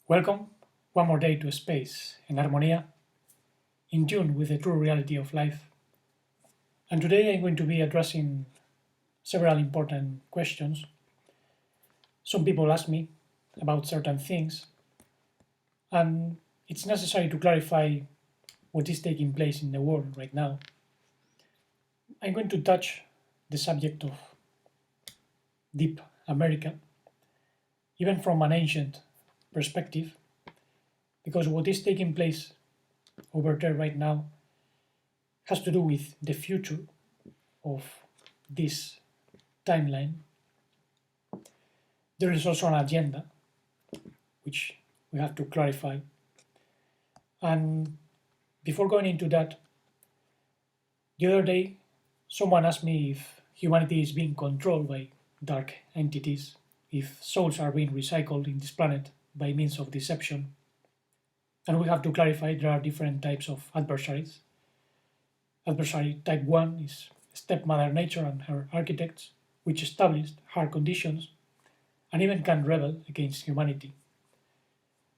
Welcome one more day to space in Harmonia, in tune with the true reality of life. And today I'm going to be addressing several important questions. Some people ask me about certain things, and it's necessary to clarify what is taking place in the world right now. I'm going to touch the subject of Deep America, even from an ancient perspective, because what is taking place over there right now has to do with the future of this timeline. There is also an agenda which we have to clarify. And before going into that, the other day someone asked me if humanity is being controlled by dark entities, if souls are being recycled in this planet by means of deception. And we have to clarify there are different types of adversaries. Adversary type 1 is stepmother nature and her architects, which established hard conditions and even can rebel against humanity.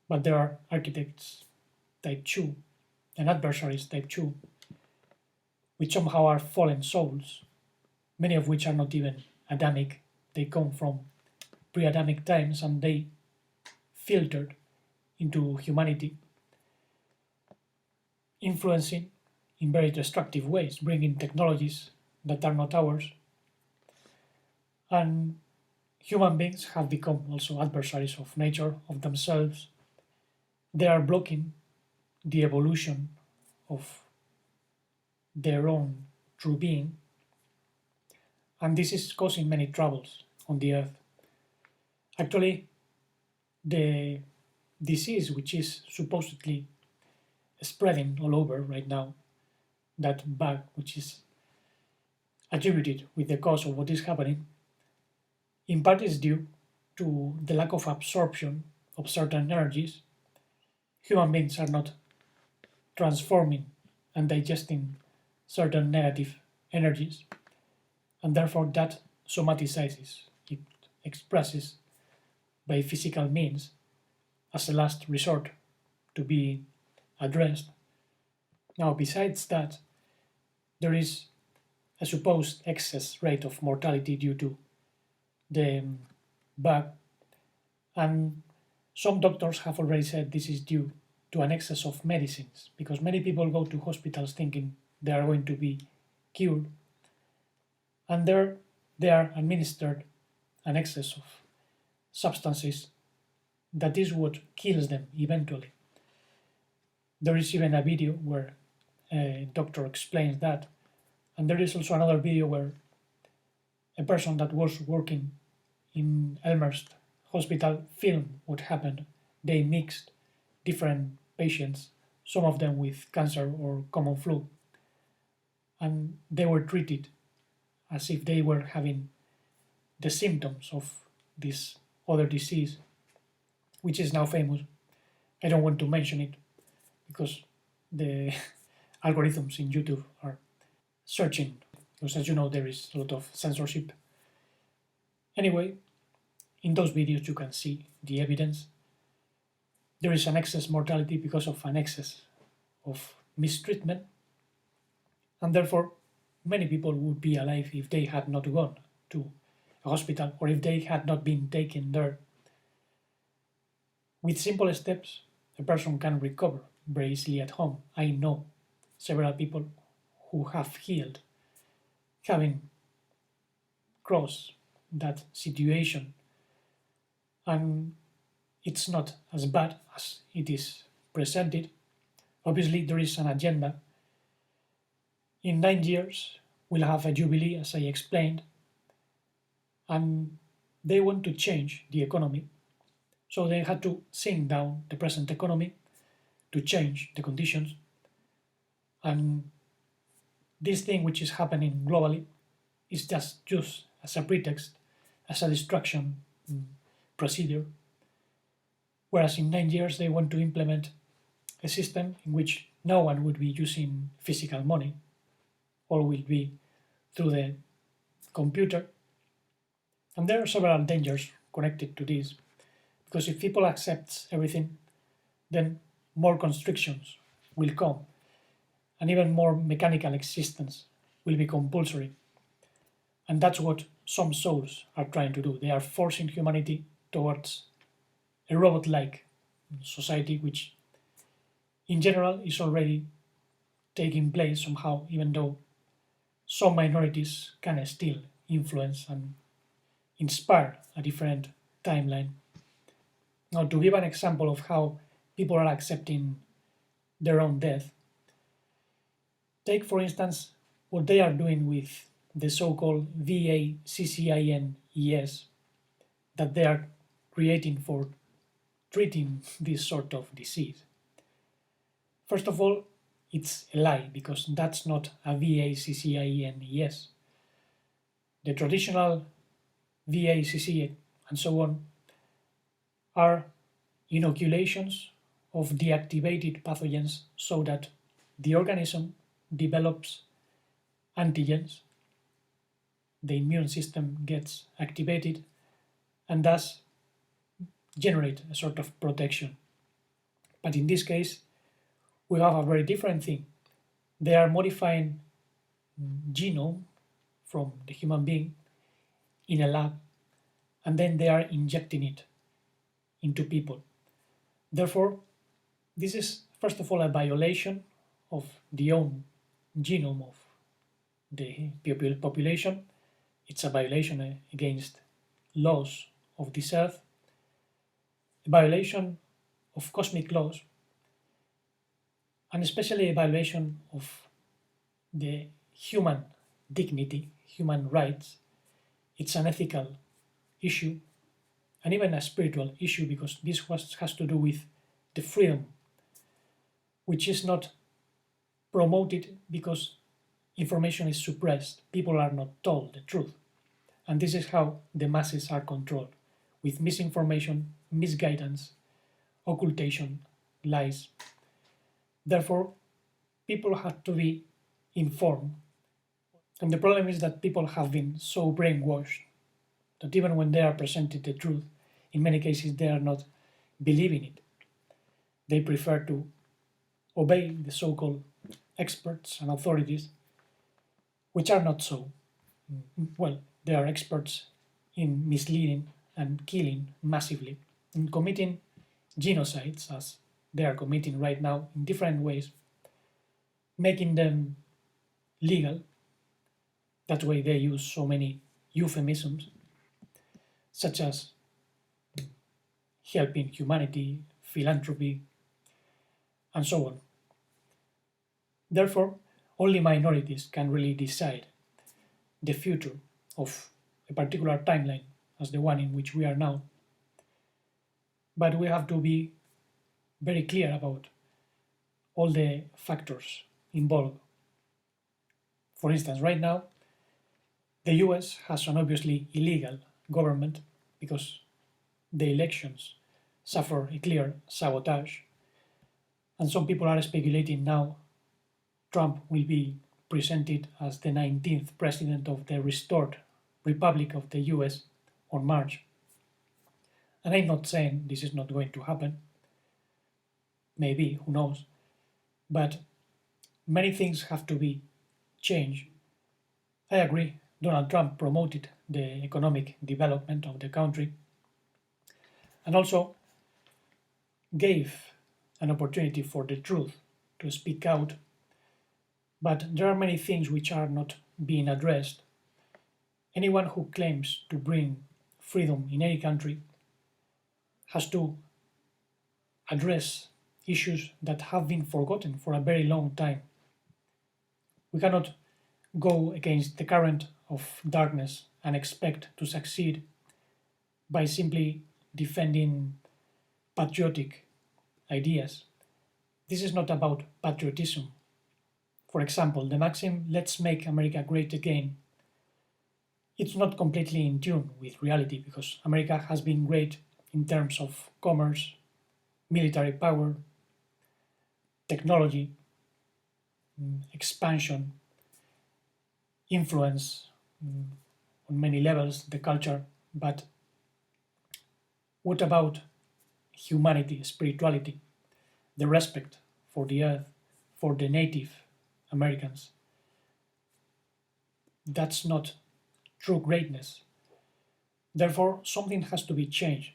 But there are architects type 2 and adversaries type 2, which somehow are fallen souls, many of which are not even Adamic. They come from pre-Adamic times and they filtered into humanity, influencing in very destructive ways, bringing technologies that are not ours. And human beings have become also adversaries of nature, of themselves. They are blocking the evolution of their own true being, and this is causing many troubles on the earth. Actually, the disease which is supposedly spreading all over right now, that bug which is attributed with the cause of what is happening, in part is due to the lack of absorption of certain energies. Human beings are not transforming and digesting certain negative energies, and therefore that somaticizes, it expresses by physical means as a last resort to be addressed. Now, besides that, there is a supposed excess rate of mortality due to the bug, and some doctors have already said this is due to an excess of medicines, because many people go to hospitals thinking they are going to be cured, and there they are administered an excess of substances that is what kills them eventually. There is even a video where a doctor explains that, and there is also another video where a person that was working in Elmhurst Hospital filmed what happened. They mixed different patients, some of them with cancer or common flu, and they were treated as if they were having the symptoms of this other disease, which is now famous. I don't want to mention it because the algorithms in YouTube are searching, because as you know, there is a lot of censorship. Anyway, in those videos you can see the evidence. There is an excess mortality because of an excess of mistreatment, and therefore many people would be alive if they had not gone to a hospital or if they had not been taken there. With simple steps, a person can recover very easily at home. I know several people who have healed, having crossed that situation, and it's not as bad as it is presented. Obviously, there is an agenda. In 9 years, we'll have a jubilee, as I explained, and they want to change the economy. So they had to sink down the present economy to change the conditions. And this thing which is happening globally is just used as a pretext, as a distraction procedure. Whereas in 9 years they want to implement a system in which no one would be using physical money. All will be through the computer. And there are several dangers connected to this. Because if people accept everything, then more constrictions will come, and even more mechanical existence will be compulsory. And that's what some souls are trying to do. They are forcing humanity towards a robot-like society, which in general is already taking place somehow, even though some minorities can still influence and inspire a different timeline. Now, to give an example of how people are accepting their own death, take for instance what they are doing with the so-called VACCINES that they are creating for treating this sort of disease. First of all, it's a lie because that's not a VACCINES. The traditional VACC and so on are inoculations of deactivated pathogens so that the organism develops antigens, the immune system gets activated, and thus generate a sort of protection. But in this case, we have a very different thing. They are modifying genome from the human being in a lab, and then they are injecting it into people. Therefore, this is first of all a violation of the own genome of the population. It's a violation against laws of this earth, a violation of cosmic laws, and especially a violation of the human dignity, human rights. It's an ethical issue and even a spiritual issue because this has to do with the freedom, which is not promoted because information is suppressed. People are not told the truth. And this is how the masses are controlled, with misinformation, misguidance, occultation, lies. Therefore, people have to be informed. And the problem is that people have been so brainwashed that even when they are presented the truth, in many cases they are not believing it. They prefer to obey the so-called experts and authorities, which are not so. Well, they are experts in misleading and killing massively, in committing genocides, as they are committing right now in different ways, making them legal. That way they use so many euphemisms, such as helping humanity, philanthropy, and so on. Therefore, only minorities can really decide the future of a particular timeline, as the one in which we are now. But we have to be very clear about all the factors involved. For instance, right now, the US has an obviously illegal government because the elections suffer a clear sabotage, and some people are speculating now Trump will be presented as the 19th president of the restored Republic of the US on March. And I'm not saying this is not going to happen. Maybe, who knows. But many things have to be changed. I agree, Donald Trump promoted the economic development of the country and also gave an opportunity for the truth to speak out. But there are many things which are not being addressed. Anyone who claims to bring freedom in any country has to address issues that have been forgotten for a very long time. We cannot go against the current of darkness and expect to succeed by simply defending patriotic ideas. This is not about patriotism. For example, the maxim, "Let's make America great again," it's not completely in tune with reality because America has been great in terms of commerce, military power, technology, expansion, influence on many levels, the culture. But what about humanity, spirituality, the respect for the earth, for the Native Americans. That's not true greatness. Therefore, something has to be changed.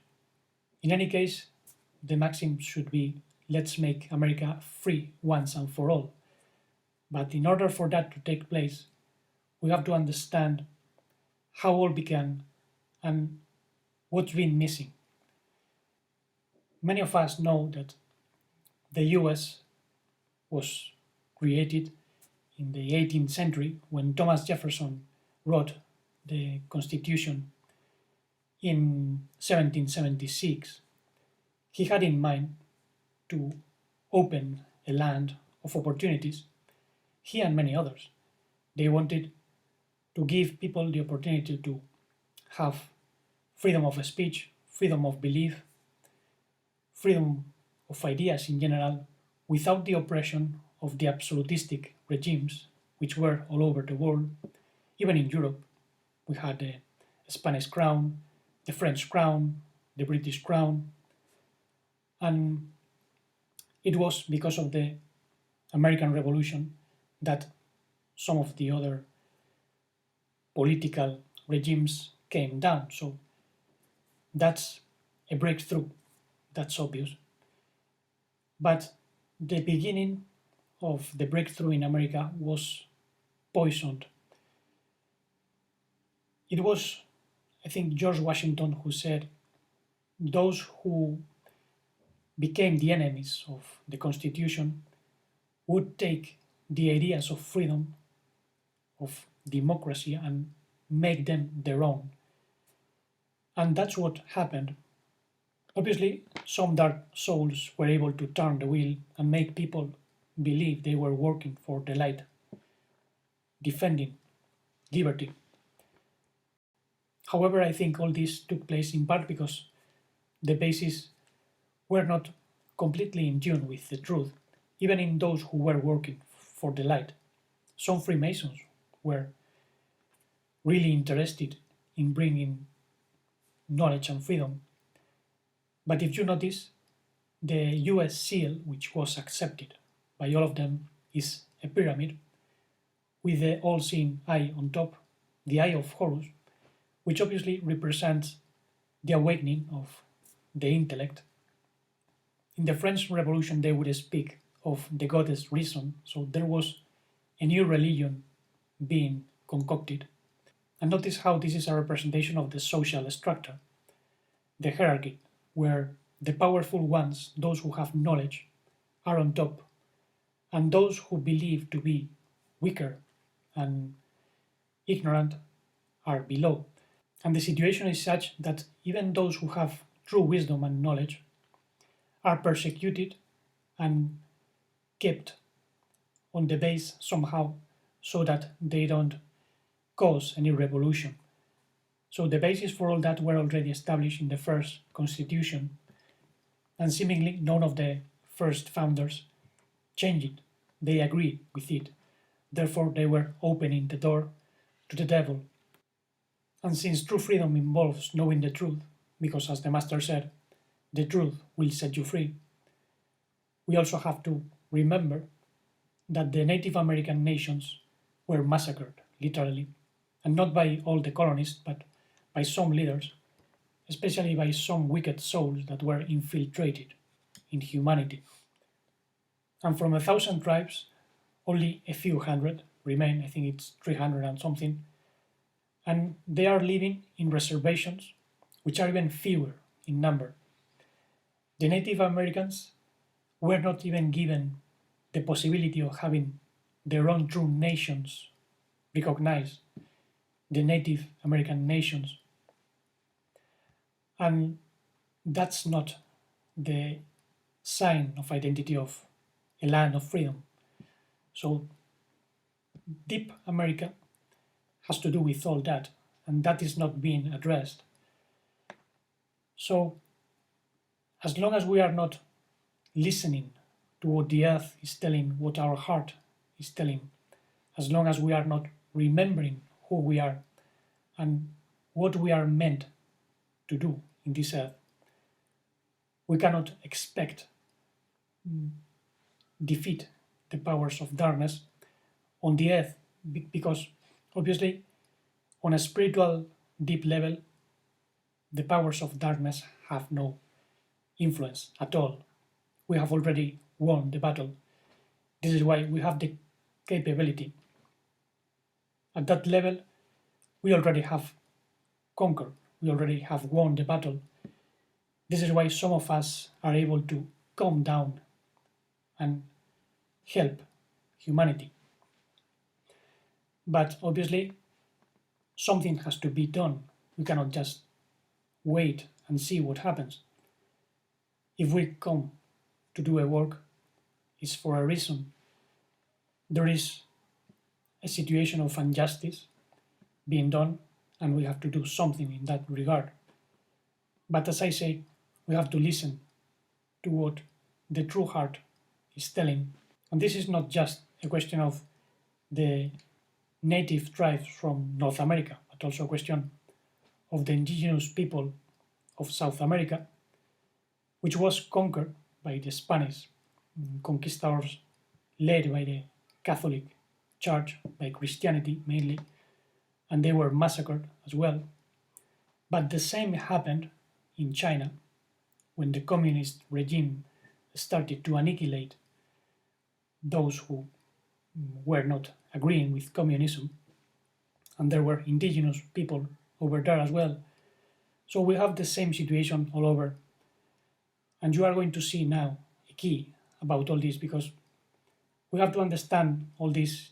In any case, the maxim should be let's make America free once and for all. But in order for that to take place, we have to understand how all began and what's been missing. Many of us know that the US was created in the 18th century when Thomas Jefferson wrote the Constitution in 1776. He had in mind to open a land of opportunities, he and many others. They wanted to give people the opportunity to have freedom of speech, freedom of belief, freedom of ideas in general, without the oppression of the absolutistic regimes which were all over the world. Even in Europe, we had the Spanish crown, the French crown, the British crown, and it was because of the American Revolution that some of the other political regimes came down. So that's a breakthrough, that's obvious. But the beginning of the breakthrough in America was poisoned. It was, I think, George Washington who said, those who became the enemies of the Constitution would take the ideas of freedom, of democracy, and make them their own. And that's what happened. Obviously, some dark souls were able to turn the wheel and make people believe they were working for the light, defending liberty. However, I think all this took place in part because the bases were not completely in tune with the truth, even in those who were working for the light. Some Freemasons were really interested in bringing knowledge and freedom. But if you notice, the US seal, which was accepted by all of them, is a pyramid with the all-seeing eye on top, the eye of Horus, which obviously represents the awakening of the intellect. In the French Revolution, they would speak of the goddess reason, so there was a new religion being concocted. And notice how this is a representation of the social structure, the hierarchy, where the powerful ones, those who have knowledge, are on top, and those who believe to be weaker and ignorant are below. And the situation is such that even those who have true wisdom and knowledge are persecuted and kept on the base somehow so that they don't cause any revolution. So the basis for all that were already established in the first constitution, and seemingly none of the first founders changed it. They agreed with it. Therefore, they were opening the door to the devil. And since true freedom involves knowing the truth, because as the Master said, the truth will set you free, we also have to remember that the Native American nations were massacred, literally, and not by all the colonists, but by some leaders, especially by some wicked souls that were infiltrated in humanity. And from 1,000 tribes, only a few hundred remain, I think it's 300 and something, and they are living in reservations, which are even fewer in number. The Native Americans were not even given the possibility of having their own true nations recognized, the Native American nations. And that's not the sign of identity of a land of freedom. So Deep America has to do with all that, and that is not being addressed. So as long as we are not listening to what the earth is telling, what our heart is telling, as long as we are not remembering who we are and what we are meant to do in this earth, we cannot expect defeat the powers of darkness on the earth because obviously on a spiritual deep level the powers of darkness have no influence at all. We have already won the battle. This is why we have the capability. At that level, we already have conquered. We already have won the battle. This is why some of us are able to calm down and help humanity. But obviously, something has to be done. We cannot just wait and see what happens. If we come to do a work, it's for a reason. There is a situation of injustice being done, and we have to do something in that regard. But as I say, we have to listen to what the true heart is telling. And this is not just a question of the native tribes from North America, but also a question of the indigenous people of South America, which was conquered by the Spanish conquistadors led by the Catholic Church, by Christianity mainly, and they were massacred as well. But the same happened in China when the communist regime started to annihilate those who were not agreeing with communism, and there were indigenous people over there as well. So we have the same situation all over, and you are going to see now a key about all this because we have to understand all this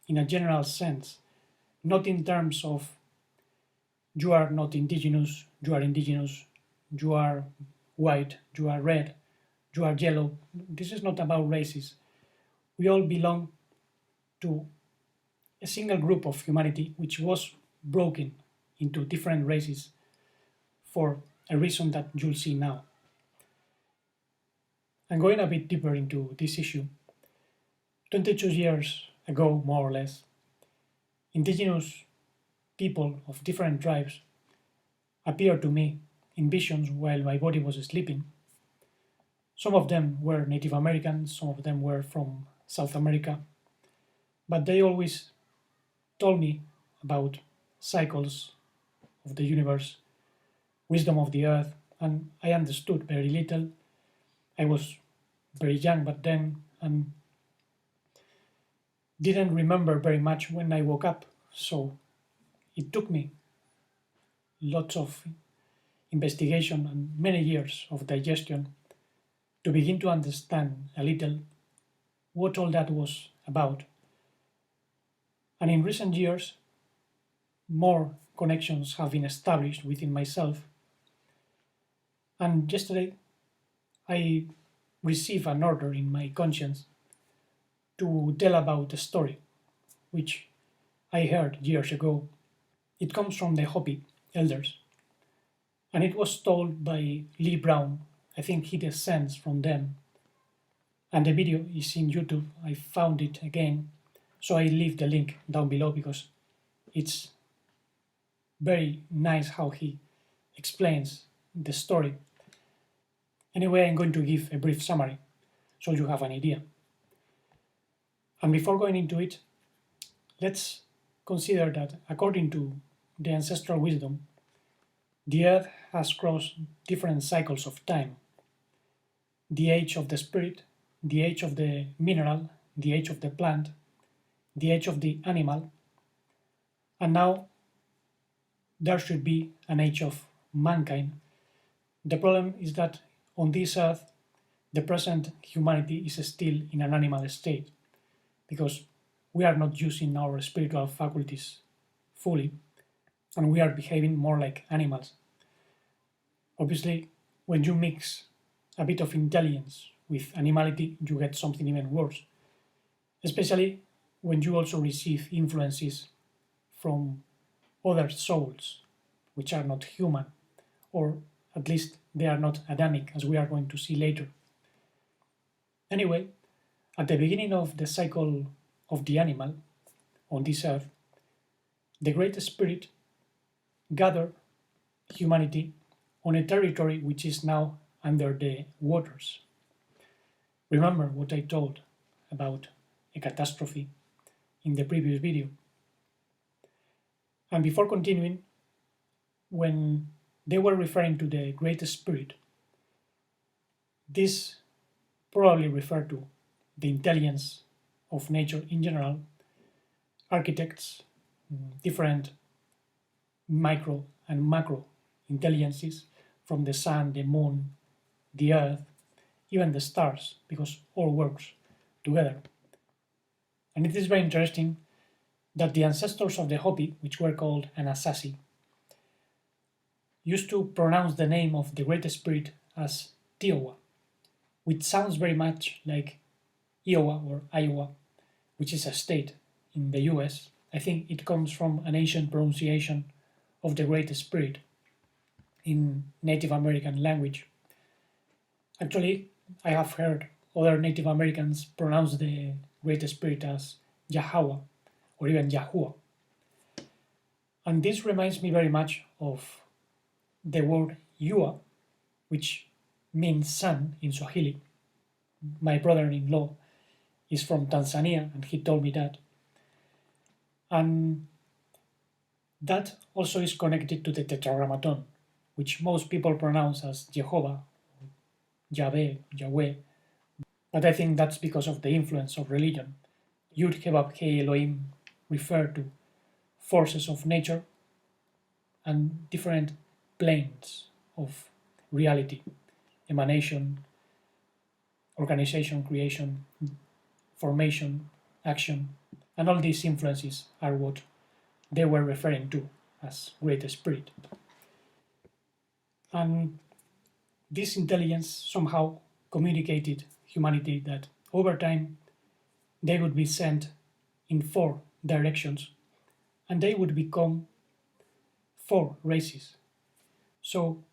in a general sense, not in terms of you are not indigenous, you are indigenous, you are white, you are red, you are yellow. This is not about races. We all belong to a single group of humanity which was broken into different races for a reason that you'll see now. And going a bit deeper into this issue, 22 years ago, more or less, indigenous people of different tribes appeared to me in visions while my body was sleeping. Some of them were Native Americans, some of them were from South America, but they always told me about cycles of the universe, wisdom of the earth, and I understood very little. I was very young back then and didn't remember very much when I woke up, so it took me lots of investigation and many years of digestion to begin to understand a little what all that was about. And in recent years, more connections have been established within myself. And yesterday, I received an order in my conscience to tell about a story which I heard years ago. It comes from the Hopi elders, and it was told by Lee Brown. I think he descends from them. And the video is in YouTube. I found it again, so I leave the link down below because it's very nice how he explains the story. Anyway, I'm going to give a brief summary so you have an idea. And before going into it, let's consider that according to the ancestral wisdom, the earth has crossed different cycles of time. The age of the spirit, the age of the mineral, the age of the plant, the age of the animal, and now there should be an age of mankind. The problem is that on this earth, the present humanity is still in an animal state because we are not using our spiritual faculties fully and we are behaving more like animals. Obviously, when you mix a bit of intelligence with animality, you get something even worse, especially when you also receive influences from other souls which are not human, or at least they are not Adamic, as we are going to see later. Anyway, at the beginning of the cycle of the animal on this earth, the Great Spirit gathered humanity on a territory which is now under the waters. Remember what I told about a catastrophe in the previous video. And before continuing, when they were referring to the Great Spirit, this probably referred to the intelligence of nature in general, architects, different micro and macro intelligences from the sun, the moon, the earth, even the stars, because all works together. And it is very interesting that the ancestors of the Hopi, which were called Anasazi, used to pronounce the name of the Great Spirit as Tiowa, which sounds very much like Iowa or Iowa, which is a state in the US. I think it comes from an ancient pronunciation of the Great Spirit in Native American language. Actually, I have heard other Native Americans pronounce the Great Spirit as Yahweh or even Yahuwah. And this reminds me very much of the word Yua, which means sun in Swahili. My brother-in-law is from Tanzania and he told me that. And that also is connected to the Tetragrammaton, which most people pronounce as Jehovah, Yahweh, Yahweh. But I think that's because of the influence of religion. Yud He Vav He Elohim refer to forces of nature and different planes of reality, emanation, organization, creation, formation, action, and all these influences are what they were referring to as Great Spirit. And this intelligence somehow communicated humanity that over time they would be sent in 4 directions and they would become 4 races. So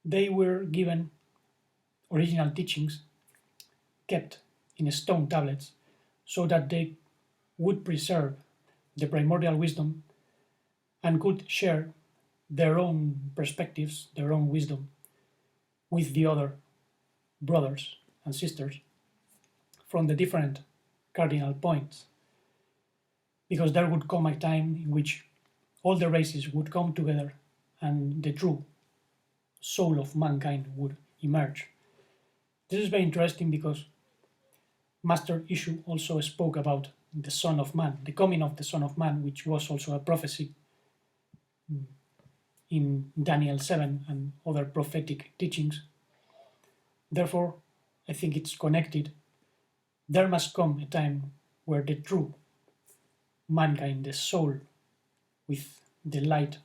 they were given original teachings kept in stone tablets so that they would preserve the primordial wisdom and could share their own perspectives, their own wisdom with the other brothers and sisters from the different cardinal points. Because there would come a time in which all the races would come together and the true soul of mankind would emerge. This is very interesting because Master Ishu also spoke about the Son of Man, the coming of the Son of Man, which was also a prophecy in Daniel 7 and other prophetic teachings. Therefore, I think it's connected. There must come a time where the true mankind, the soul, with the light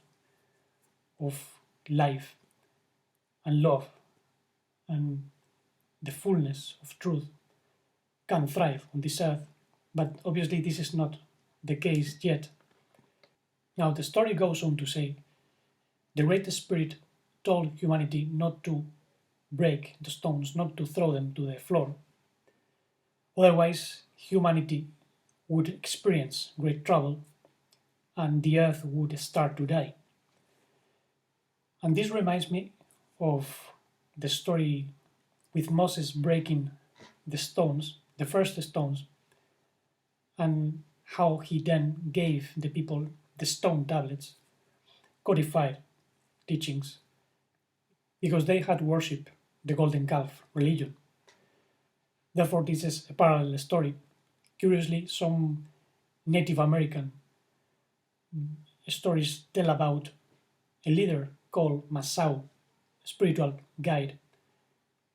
of life and love and the fullness of truth, can thrive on this earth. But obviously this is not the case yet. Now the story goes on to say, the Great Spirit told humanity not to break the stones, not to throw them to the floor. Otherwise, humanity would experience great trouble and the earth would start to die. And this reminds me of the story with Moses breaking the stones, the first stones, and how he then gave the people the stone tablets, codified teachings, because they had worshipped the golden calf religion. Therefore, this is a parallel story. Curiously, some Native American stories tell about a leader called Masao, a spiritual guide,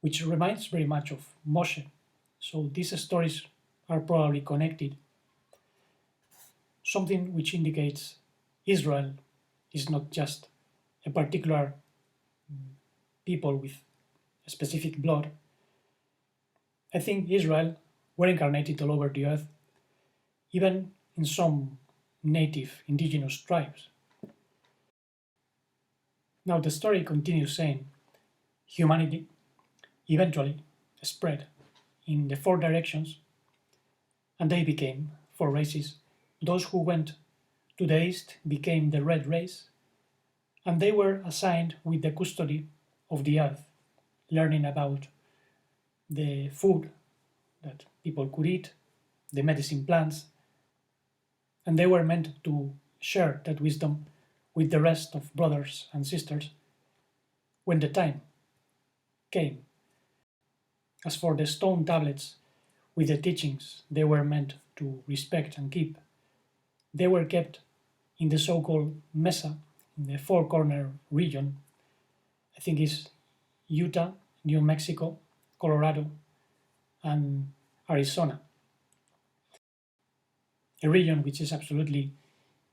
which reminds very much of Moshe. So these stories are probably connected. Something which indicates Israel is not just a particular people with a specific blood. I think Israel were incarnated all over the earth, even in some native indigenous tribes. Now the story continues saying, humanity eventually spread in the 4 directions, and they became 4 races. Those who went to the east became the red race, and they were assigned with the custody of the earth, learning about the food that people could eat, the medicine plants, and they were meant to share that wisdom with the rest of brothers and sisters when the time came. As for the stone tablets with the teachings they were meant to respect and keep, they were kept in the so-called Mesa, in the Four Corner region. I think it's Utah, New Mexico, Colorado, and Arizona. A region which is absolutely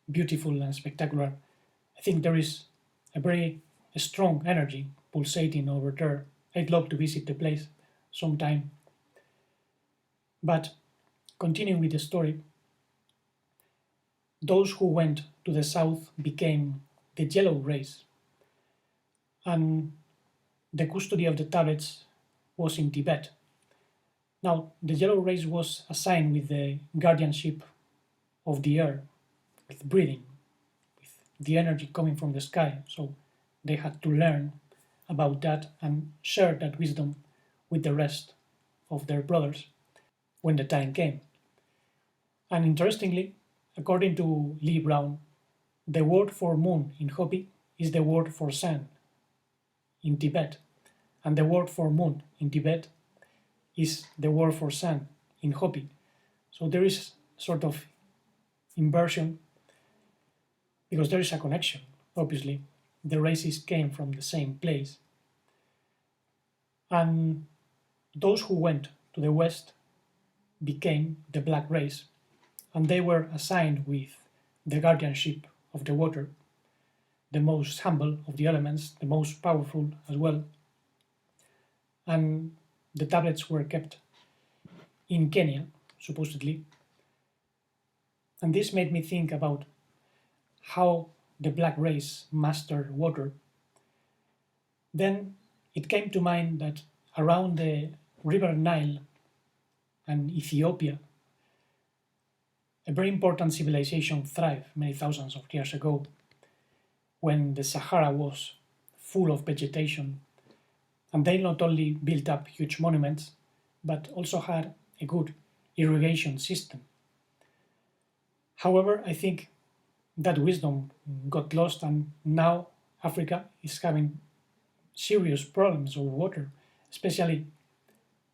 beautiful and spectacular. I think there is a very strong energy pulsating over there. I'd love to visit the place sometime. But continuing with the story, those who went to the south became the yellow race, and the custody of the tablets was in Tibet. Now, the yellow race was assigned with the guardianship of the air, with breathing, with the energy coming from the sky. So they had to learn about that and share that wisdom with the rest of their brothers when the time came. And interestingly, according to Lee Brown, the word for moon in Hopi is the word for sun in Tibet, and the word for moon in Tibet is the word for sun in Hopi. So there is sort of inversion because there is a connection. Obviously, the races came from the same place. And those who went to the west became the black race, and they were assigned with the guardianship of the water, the most humble of the elements, the most powerful as well. And the tablets were kept in Kenya, supposedly. And this made me think about how the black race mastered water. Then it came to mind that around the river Nile and Ethiopia, a very important civilization thrived many thousands of years ago when the Sahara was full of vegetation, and they not only built up huge monuments but also had a good irrigation system. However, I think that wisdom got lost, and now Africa is having serious problems with water, especially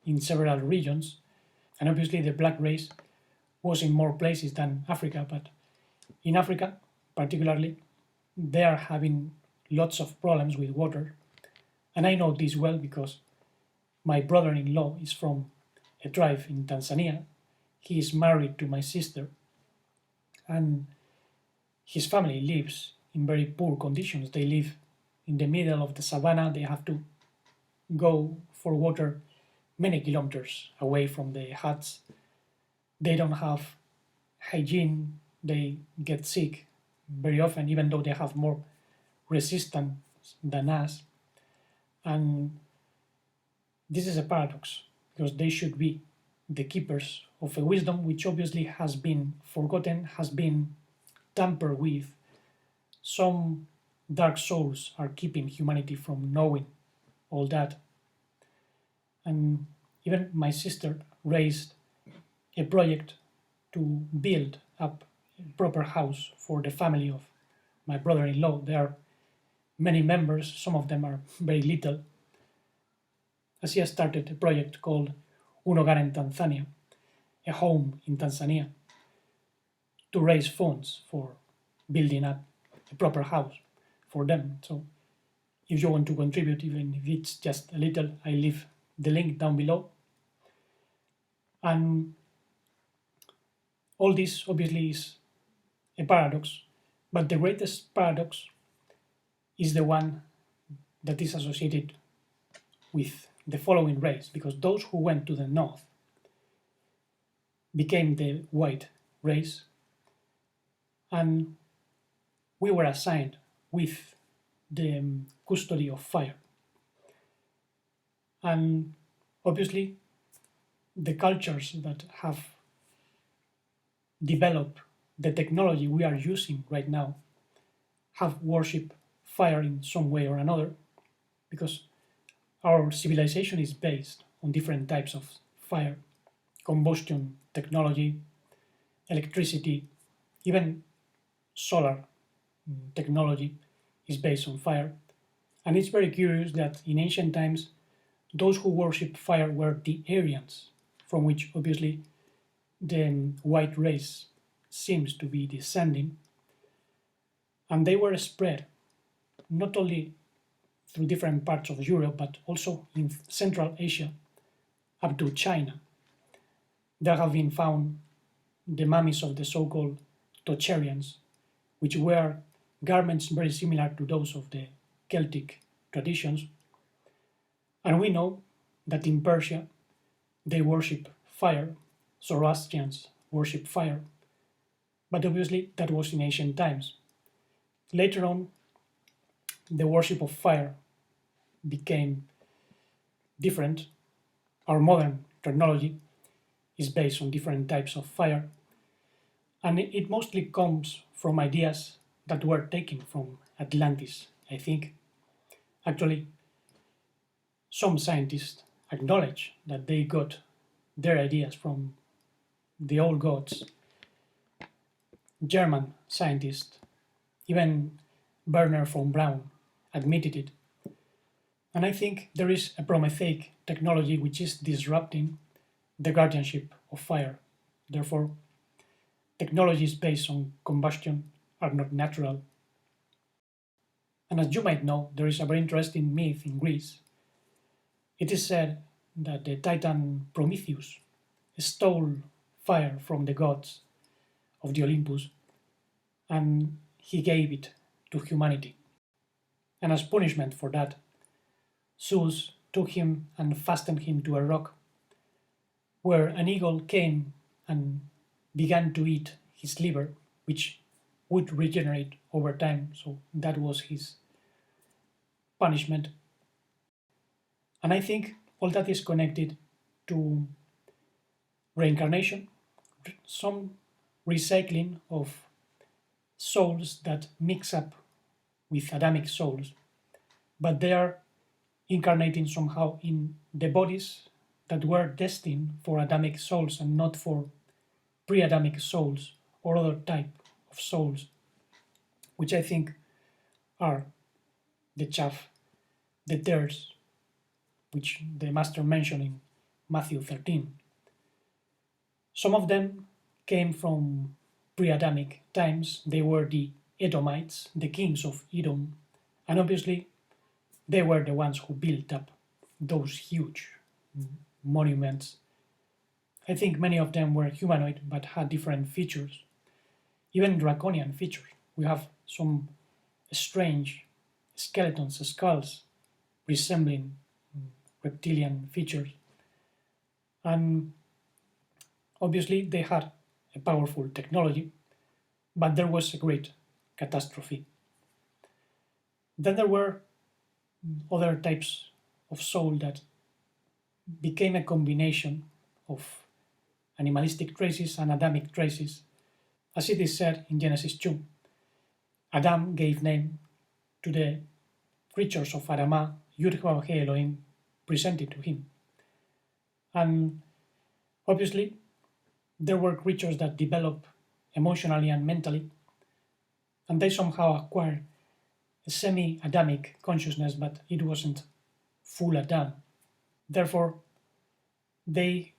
in several regions. And obviously, the black race was in more places than Africa, but in Africa, particularly, they are having lots of problems with water. And I know this well because my brother-in-law is from a tribe in Tanzania. He is married to my sister, and his family lives in very poor conditions. They live in the middle of the savannah. They have to go for water many kilometers away from the huts. They don't have hygiene. They get sick very often, even though they have more resistance than us. And this is a paradox because they should be the keepers of a wisdom which obviously has been forgotten, has been tampered with. Some dark souls are keeping humanity from knowing all that. And even my sister raised a project to build up a proper house for the family of my brother-in-law. There are many members, some of them are very little. She started a project called Un Hogar en Tanzania, a home in Tanzania, to raise funds for building up a proper house for them. So if you want to contribute, even if it's just a little, I leave the link down below. And all this obviously is a paradox, but the greatest paradox is the one that is associated with the following race, because those who went to the north became the white race, and we were assigned with the custody of fire. And obviously, the cultures that have developed the technology we are using right now have worshipped fire in some way or another, because Our civilization is based on different types of fire, combustion technology, electricity, even solar technology is based on fire. And it's very curious that in ancient times, those who worshipped fire were the Aryans, from which obviously the white race seems to be descending, and they were spread not only through different parts of Europe but also in Central Asia up to China. There have been found the mummies of the so-called Tocharians, which wear garments very similar to those of the Celtic traditions. And we know that in Persia they worship fire, Zoroastrians worship fire, but obviously that was in ancient times. Later on, the worship of fire became different. Our modern technology is based on different types of fire, and it mostly comes from ideas that were taken from Atlantis, I think. Actually, some scientists acknowledge that they got their ideas from the old gods. German scientists, even Werner von Braun, admitted it. And I think there is a Prometheic technology which is disrupting the guardianship of fire. Therefore, technologies based on combustion are not natural. And as you might know, there is a very interesting myth in Greece. It is said that the Titan Prometheus stole fire from the gods of the Olympus and he gave it to humanity. And as punishment for that, Zeus took him and fastened him to a rock, where an eagle came and began to eat his liver, which would regenerate over time. So that was his punishment. And I think all that is connected to reincarnation, some recycling of souls that mix up with Adamic souls, but they are incarnating somehow in the bodies that were destined for Adamic souls and not for pre-Adamic souls or other type of souls, which I think are the chaff, the tares, which the Master mentioned in Matthew 13. Some of them came from pre-Adamic times. They were the Edomites, the kings of Edom, and obviously they were the ones who built up those huge monuments. I think many of them were humanoid but had different features, even draconian features. We have some strange skeletons, skulls resembling reptilian features. And obviously they had a powerful technology, but there was a great catastrophe. Then there were other types of soul that became a combination of animalistic traces and Adamic traces. As it is said in Genesis 2, Adam gave name to the creatures of Adamah, Yud-Heh Elohim presented to him. And obviously, there were creatures that developed emotionally and mentally, and they somehow acquired a semi-Adamic consciousness, but it wasn't full Adam. Therefore, they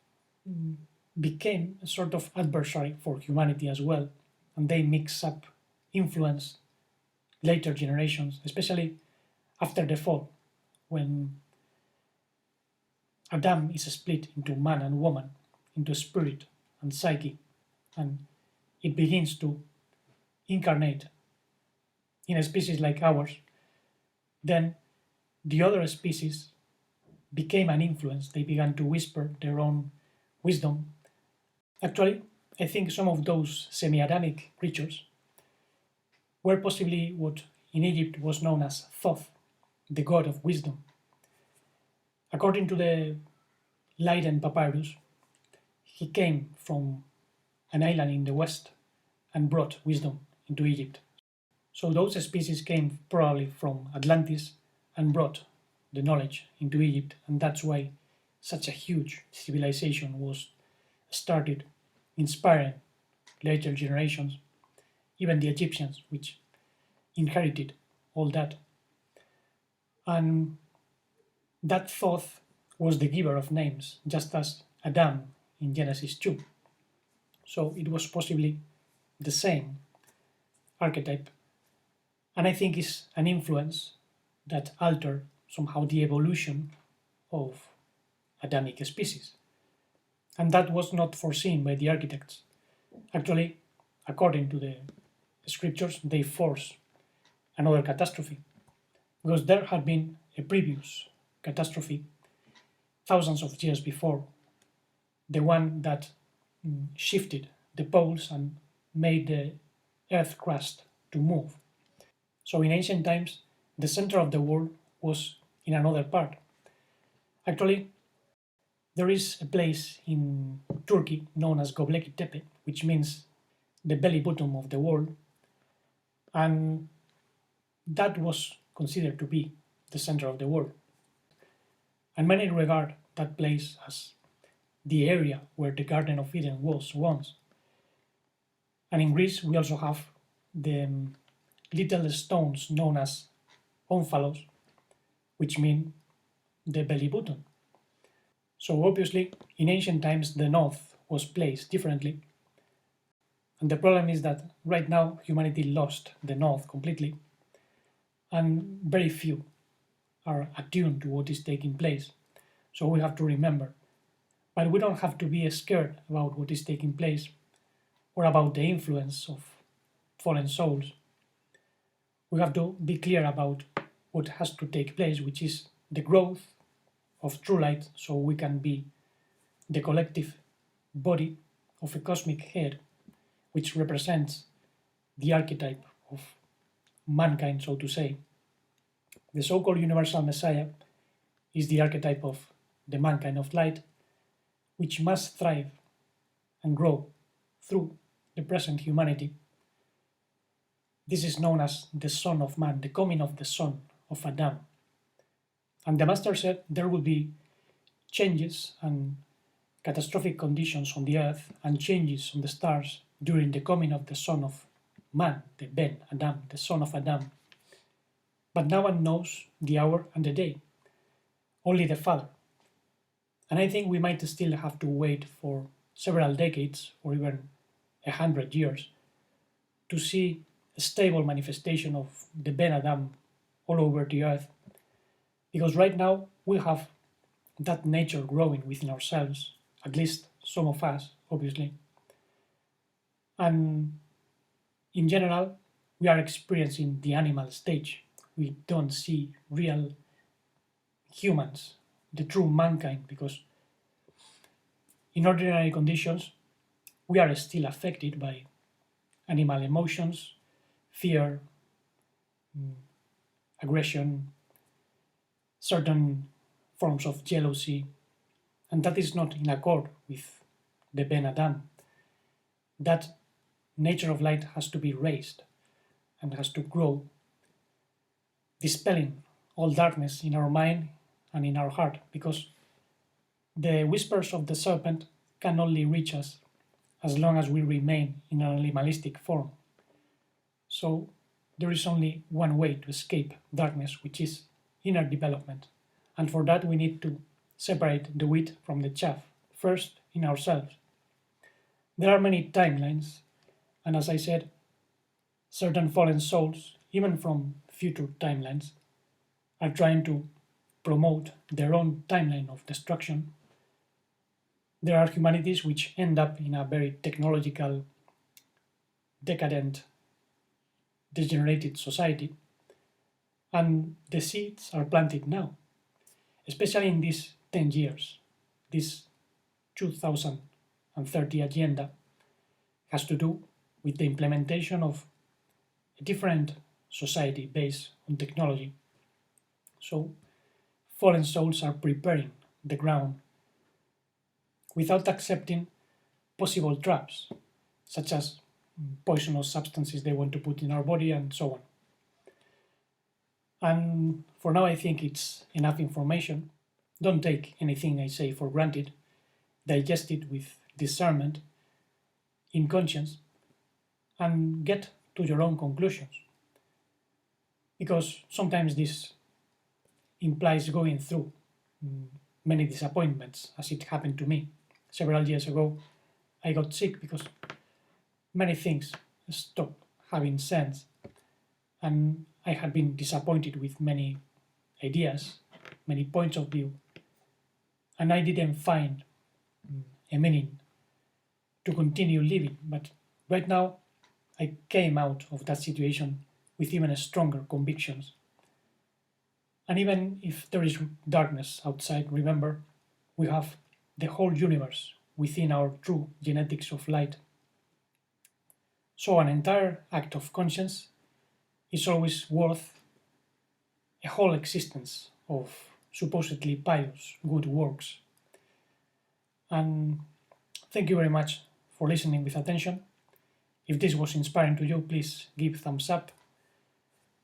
became a sort of adversary for humanity as well, and they mix up, influence later generations, especially after the fall, when Adam is split into man and woman, into spirit and psyche, and it begins to incarnate in a species like ours. Then the other species became an influence. They began to whisper their own wisdom. Actually, I think some of those semi-Adamic creatures were possibly what in Egypt was known as Thoth, the god of wisdom. According to the Leiden papyrus, he came from an island in the west and brought wisdom into Egypt. So those species came probably from Atlantis and brought the knowledge into Egypt, and that's why such a huge civilization was started, inspiring later generations, even the Egyptians, which inherited all that. And that Thoth was the giver of names, just as Adam in Genesis 2. So it was possibly the same archetype, and I think it's an influence that altered somehow the evolution of Adamic species. And that was not foreseen by the architects. Actually, according to the scriptures, they forced another catastrophe, because there had been a previous catastrophe thousands of years before, the one that shifted the poles and made the earth crust to move. So in ancient times, the center of the world was in another part. Actually, there is a place in Turkey known as Göbekli Tepe, which means the belly bottom of the world, and that was considered to be the center of the world. And many regard that place as the area where the Garden of Eden was once. And in Greece, we also have the little stones known as omphalos, which mean the belly button. So obviously, in ancient times, the north was placed differently. And the problem is that right now, humanity lost the north completely, and very few are attuned to what is taking place. So we have to remember. But we don't have to be scared about what is taking place or about the influence of fallen souls. We have to be clear about what has to take place, which is the growth of true light, so we can be the collective body of a cosmic head, which represents the archetype of mankind, so to say. The so-called universal Messiah is the archetype of the mankind of light, which must thrive and grow through the present humanity. This is known as the Son of Man, the coming of the Son of Adam. And the Master said there will be changes and catastrophic conditions on the earth and changes on the stars during the coming of the Son of Man, the Ben Adam, the Son of Adam. But no one knows the hour and the day, only the Father. And I think we might still have to wait for several decades or even 100 years to see a stable manifestation of the Ben Adam all over the earth. Because right now we have that nature growing within ourselves, at least some of us, obviously. And in general, we are experiencing the animal stage. We don't see real humans, the true mankind, because in ordinary conditions, we are still affected by animal emotions, fear, aggression, certain forms of jealousy, and that is not in accord with the Ben Adam. That nature of light has to be raised and has to grow, dispelling all darkness in our mind and in our heart, because the whispers of the serpent can only reach us as long as we remain in an animalistic form. So there is only one way to escape darkness, which is inner development. And for that we need to separate the wheat from the chaff, first in ourselves. There are many timelines, and as I said, certain fallen souls, even from future timelines, are trying to promote their own timeline of destruction. There are humanities which end up in a very technological, decadent, degenerated society, and the seeds are planted now, especially in these 10 years. This 2030 agenda has to do with the implementation of a different society based on technology. So, fallen souls are preparing the ground without accepting possible traps, such as poisonous substances they want to put in our body and so on. And for now, I think it's enough information. Don't take anything I say for granted. Digest it with discernment, in conscience, and get to your own conclusions. Because sometimes this implies going through many disappointments, as it happened to me. Several years ago, I got sick because many things stopped having sense, and I had been disappointed with many ideas, many points of view, and I didn't find a meaning to continue living. But right now, I came out of that situation with even stronger convictions. And even if there is darkness outside, remember, we have the whole universe within our true genetics of light. So an entire act of conscience is always worth a whole existence of supposedly pious good works. And thank you very much for listening with attention. If this was inspiring to you, please give thumbs up.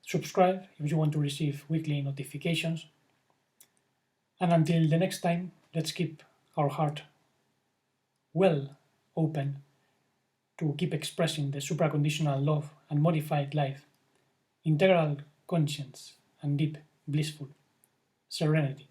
Subscribe if you want to receive weekly notifications. And until the next time, let's keep our heart well open to keep expressing the supraconditional love and modified life, integral conscience, and deep, blissful serenity.